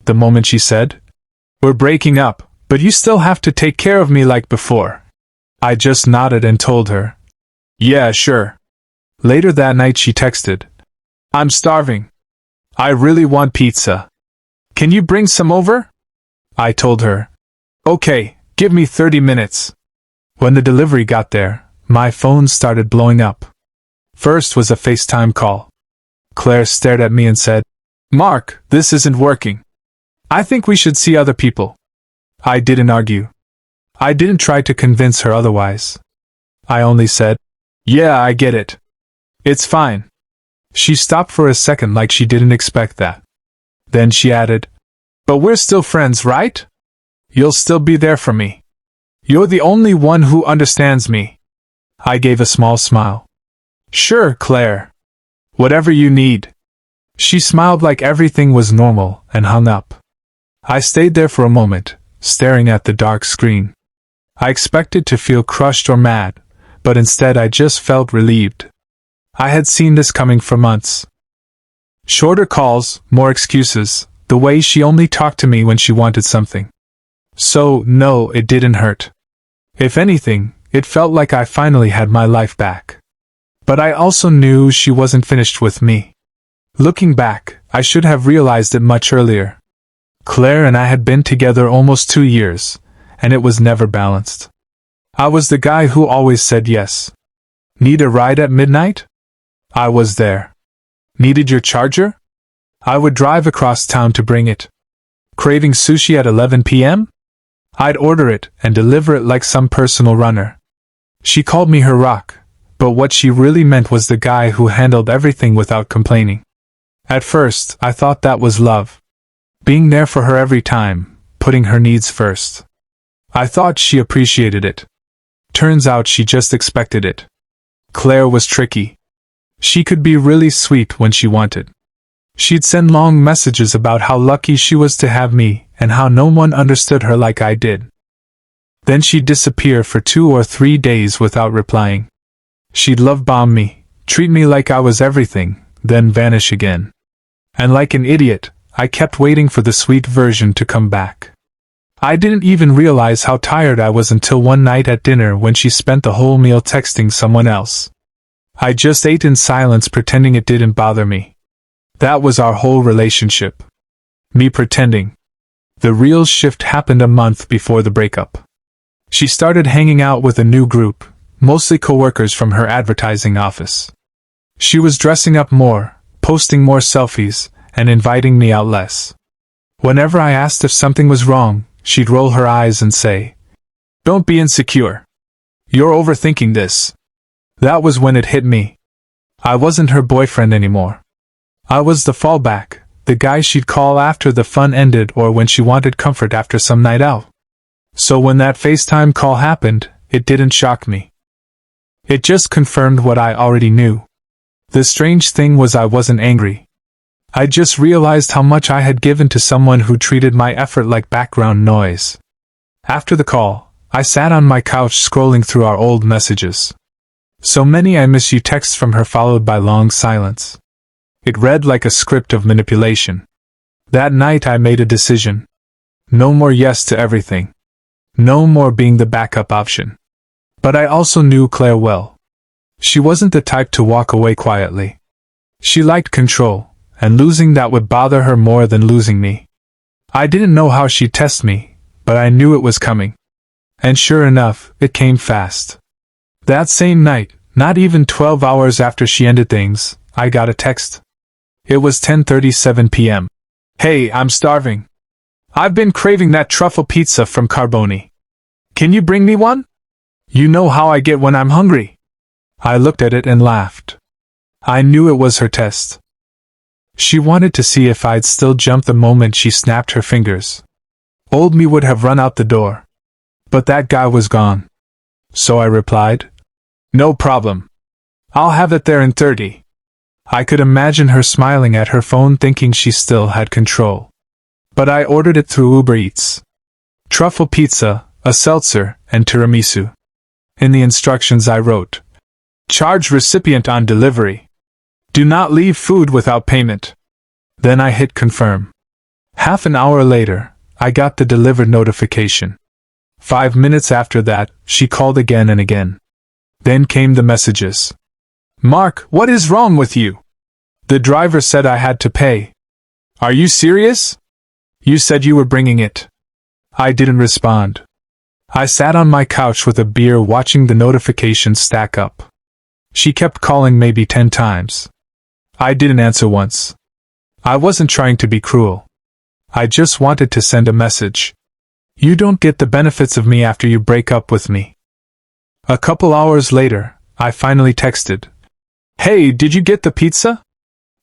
the moment she said, "We're breaking up, but you still have to take care of me like before." I just nodded and told her, "Yeah, sure." Later that night she texted, "I'm starving. I really want pizza. Can you bring some over?" I told her, "Okay, give me 30 minutes." When the delivery got there, my phone started blowing up. First was a FaceTime call. Claire stared at me and said, "Mark, this isn't working. I think we should see other people." I didn't argue. I didn't try to convince her otherwise. I only said, "Yeah, I get it. It's fine." She stopped for a second like she didn't expect that. Then she added, "But we're still friends, right? You'll still be there for me. You're the only one who understands me." I gave a small smile. "Sure, Claire. Whatever you need." She smiled like everything was normal and hung up. I stayed there for a moment, staring at the dark screen. I expected to feel crushed or mad, but instead I just felt relieved. I had seen this coming for months. Shorter calls, more excuses, the way she only talked to me when she wanted something. So, no, it didn't hurt. If anything, it felt like I finally had my life back. But I also knew she wasn't finished with me. Looking back, I should have realized it much earlier. Claire and I had been together almost 2 years, and it was never balanced. I was the guy who always said yes. Need a ride at midnight? I was there. Needed your charger? I would drive across town to bring it. Craving sushi at 11 p.m.? I'd order it and deliver it like some personal runner. She called me her rock, but what she really meant was the guy who handled everything without complaining. At first, I thought that was love. Being there for her every time, putting her needs first. I thought she appreciated it. Turns out she just expected it. Claire was tricky. She could be really sweet when she wanted. She'd send long messages about how lucky she was to have me and how no one understood her like I did. Then she'd disappear for 2 or 3 days without replying. She'd love bomb me, treat me like I was everything, then vanish again. And like an idiot, I kept waiting for the sweet version to come back. I didn't even realize how tired I was until one night at dinner when she spent the whole meal texting someone else. I just ate in silence pretending it didn't bother me. That was our whole relationship. Me pretending. The real shift happened a month before the breakup. She started hanging out with a new group, mostly coworkers from her advertising office. She was dressing up more, posting more selfies, and inviting me out less. Whenever I asked if something was wrong, she'd roll her eyes and say, "Don't be insecure. You're overthinking this." That was when it hit me. I wasn't her boyfriend anymore. I was the fallback, the guy she'd call after the fun ended or when she wanted comfort after some night out. So when that FaceTime call happened, it didn't shock me. It just confirmed what I already knew. The strange thing was I wasn't angry. I just realized how much I had given to someone who treated my effort like background noise. After the call, I sat on my couch scrolling through our old messages. So many "I miss you" texts from her followed by long silence. It read like a script of manipulation. That night I made a decision. No more yes to everything. No more being the backup option. But I also knew Claire well. She wasn't the type to walk away quietly. She liked control, and losing that would bother her more than losing me. I didn't know how she'd test me, but I knew it was coming. And sure enough, it came fast. That same night, not even 12 hours after she ended things, I got a text. It was 10:37 p.m. "Hey, I'm starving. I've been craving that truffle pizza from Carboni. Can you bring me one? You know how I get when I'm hungry." I looked at it and laughed. I knew it was her test. She wanted to see if I'd still jump the moment she snapped her fingers. Old me would have run out the door. But that guy was gone. So I replied, "No problem. I'll have it there in 30. I could imagine her smiling at her phone thinking she still had control. But I ordered it through Uber Eats. Truffle pizza, a seltzer, and tiramisu. In the instructions I wrote, "Charge recipient on delivery. Do not leave food without payment." Then I hit confirm. Half an hour later, I got the delivered notification. 5 minutes after that, she called again and again. Then came the messages. Mark, what is wrong with you? The driver said I had to pay. Are you serious? You said you were bringing it. I didn't respond. I sat on my couch with a beer watching the notifications stack up. She kept calling maybe 10 times. I didn't answer once. I wasn't trying to be cruel. I just wanted to send a message. You don't get the benefits of me after you break up with me. A couple hours later, I finally texted. Hey, did you get the pizza?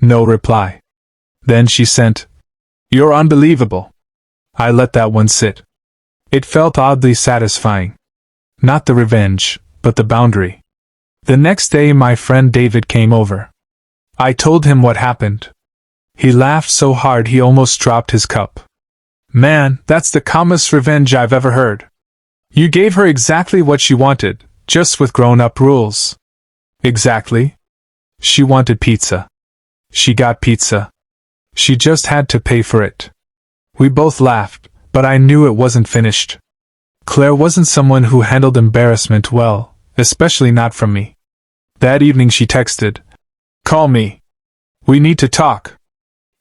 No reply. Then she sent, You're unbelievable. I let that one sit. It felt oddly satisfying. Not the revenge, but the boundary. The next day my friend David came over. I told him what happened. He laughed so hard he almost dropped his cup. Man, that's the calmest revenge I've ever heard. You gave her exactly what she wanted, just with grown-up rules. Exactly. She wanted pizza. She got pizza. She just had to pay for it. We both laughed, but I knew it wasn't finished. Claire wasn't someone who handled embarrassment well, especially not from me. That evening she texted, Call me. We need to talk.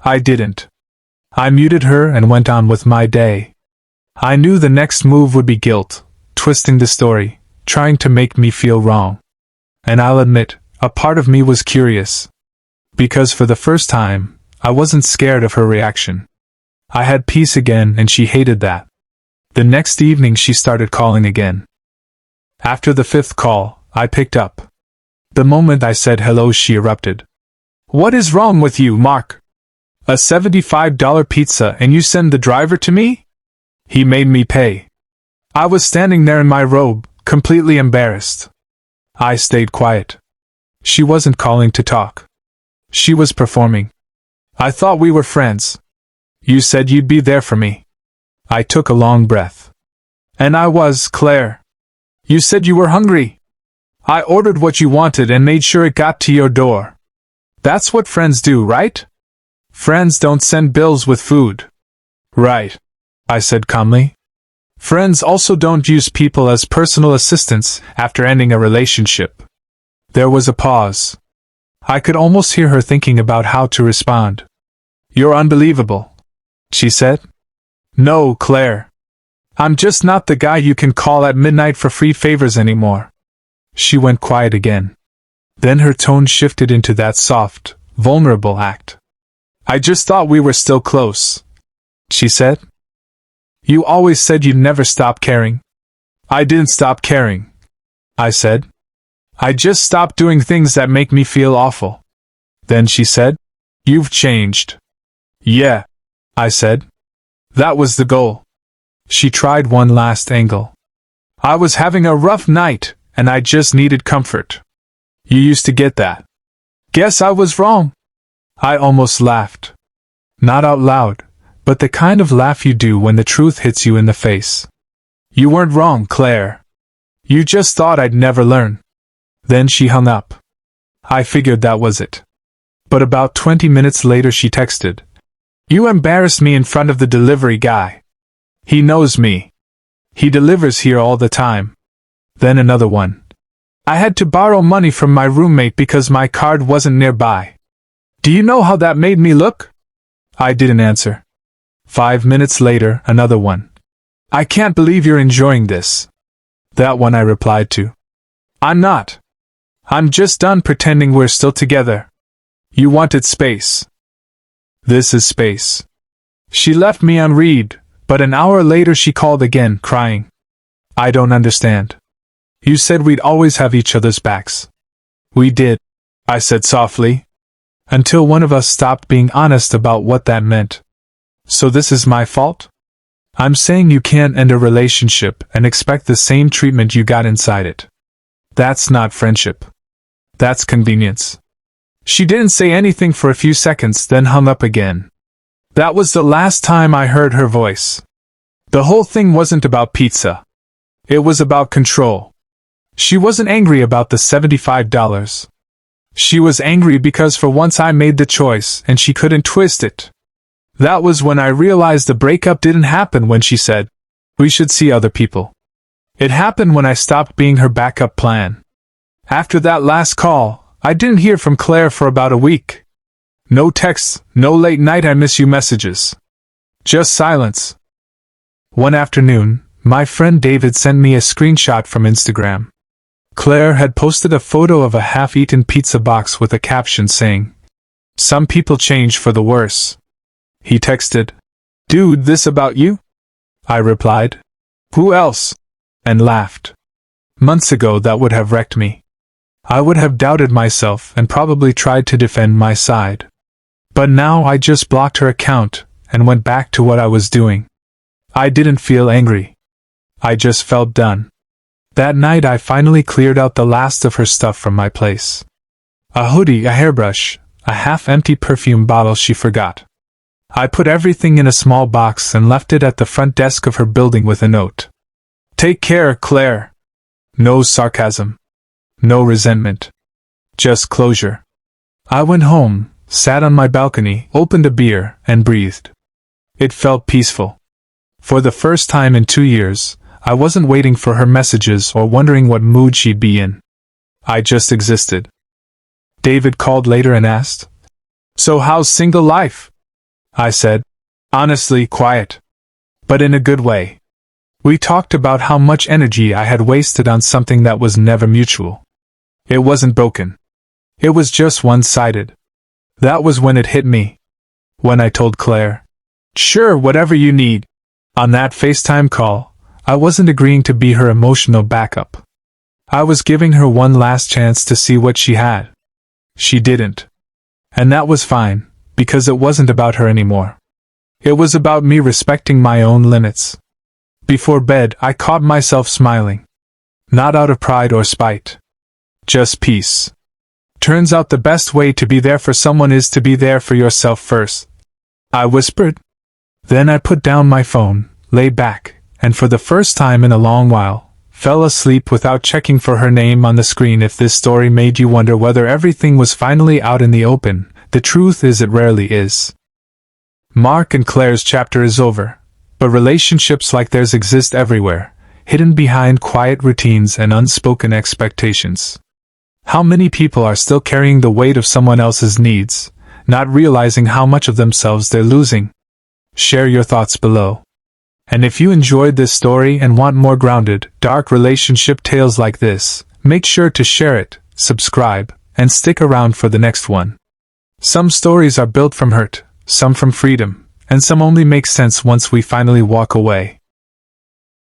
I didn't. I muted her and went on with my day. I knew the next move would be guilt, twisting the story, trying to make me feel wrong. And I'll admit, a part of me was curious. Because for the first time, I wasn't scared of her reaction. I had peace again and she hated that. The next evening she started calling again. After the 5th call, I picked up. The moment I said hello she erupted. What is wrong with you, Mark? A $75 pizza and you send the driver to me? He made me pay. I was standing there in my robe, completely embarrassed. I stayed quiet. She wasn't calling to talk. She was performing. I thought we were friends. You said you'd be there for me. I took a long breath. And I was, Claire. You said you were hungry. I ordered what you wanted and made sure it got to your door. That's what friends do, right? Friends don't send bills with food. Right, I said calmly. Friends also don't use people as personal assistants after ending a relationship. There was a pause. I could almost hear her thinking about how to respond. You're unbelievable, she said. No, Claire. I'm just not the guy you can call at midnight for free favors anymore. She went quiet again. Then her tone shifted into that soft, vulnerable act. I just thought we were still close, she said. You always said you'd never stop caring. I didn't stop caring, I said. I just stopped doing things that make me feel awful. Then she said, You've changed. Yeah, I said. That was the goal. She tried one last angle. I was having a rough night, and I just needed comfort. You used to get that. Guess I was wrong. I almost laughed. Not out loud, but the kind of laugh you do when the truth hits you in the face. You weren't wrong, Claire. You just thought I'd never learn. Then she hung up. I figured that was it. But about 20 minutes later she texted, You embarrassed me in front of the delivery guy. He knows me. He delivers here all the time. Then another one. I had to borrow money from my roommate because my card wasn't nearby. Do you know how that made me look? I didn't answer. 5 minutes later, another one. I can't believe you're enjoying this. That one I replied to. I'm not. I'm just done pretending we're still together. You wanted space. This is space. She left me on read, but an hour later she called again, crying. I don't understand. You said we'd always have each other's backs. We did, I said softly. Until one of us stopped being honest about what that meant. So this is my fault? I'm saying you can't end a relationship and expect the same treatment you got inside it. That's not friendship. That's convenience. She didn't say anything for a few seconds, then hung up again. That was the last time I heard her voice. The whole thing wasn't about pizza. It was about control. She wasn't angry about the $75. She was angry because for once I made the choice and she couldn't twist it. That was when I realized the breakup didn't happen when she said, "We should see other people." It happened when I stopped being her backup plan. After that last call, I didn't hear from Claire for about a week. No texts, no late night "I miss you" messages. Just silence. One afternoon, my friend David sent me a screenshot from Instagram. Claire had posted a photo of a half-eaten pizza box with a caption saying, "Some people change for the worse." He texted, "Dude, this about you?" I replied, "Who else?" and laughed. Months ago that would have wrecked me. I would have doubted myself and probably tried to defend my side. But now I just blocked her account and went back to what I was doing. I didn't feel angry. I just felt done. That night I finally cleared out the last of her stuff from my place. A hoodie, a hairbrush, a half-empty perfume bottle she forgot. I put everything in a small box and left it at the front desk of her building with a note. "Take care, Claire." No sarcasm. No resentment. Just closure. I went home, sat on my balcony, opened a beer, and breathed. It felt peaceful. For the first time in 2 years, I wasn't waiting for her messages or wondering what mood she'd be in. I just existed. David called later and asked, "So how's single life?" I said, "Honestly, quiet. But in a good way." We talked about how much energy I had wasted on something that was never mutual. It wasn't broken. It was just one-sided. That was when it hit me. When I told Claire, "Sure, whatever you need." On that FaceTime call, I wasn't agreeing to be her emotional backup. I was giving her one last chance to see what she had. She didn't. And that was fine, because it wasn't about her anymore. It was about me respecting my own limits. Before bed, I caught myself smiling. Not out of pride or spite. Just peace. Turns out the best way to be there for someone is to be there for yourself first, I whispered. Then I put down my phone, lay back, and for the first time in a long while, fell asleep without checking for her name on the screen. If this story made you wonder whether everything was finally out in the open, the truth is it rarely is. Mark and Claire's chapter is over, but relationships like theirs exist everywhere, hidden behind quiet routines and unspoken expectations. How many people are still carrying the weight of someone else's needs, not realizing how much of themselves they're losing? Share your thoughts below. And if you enjoyed this story and want more grounded, dark relationship tales like this, make sure to share it, subscribe, and stick around for the next one. Some stories are built from hurt, some from freedom, and some only make sense once we finally walk away.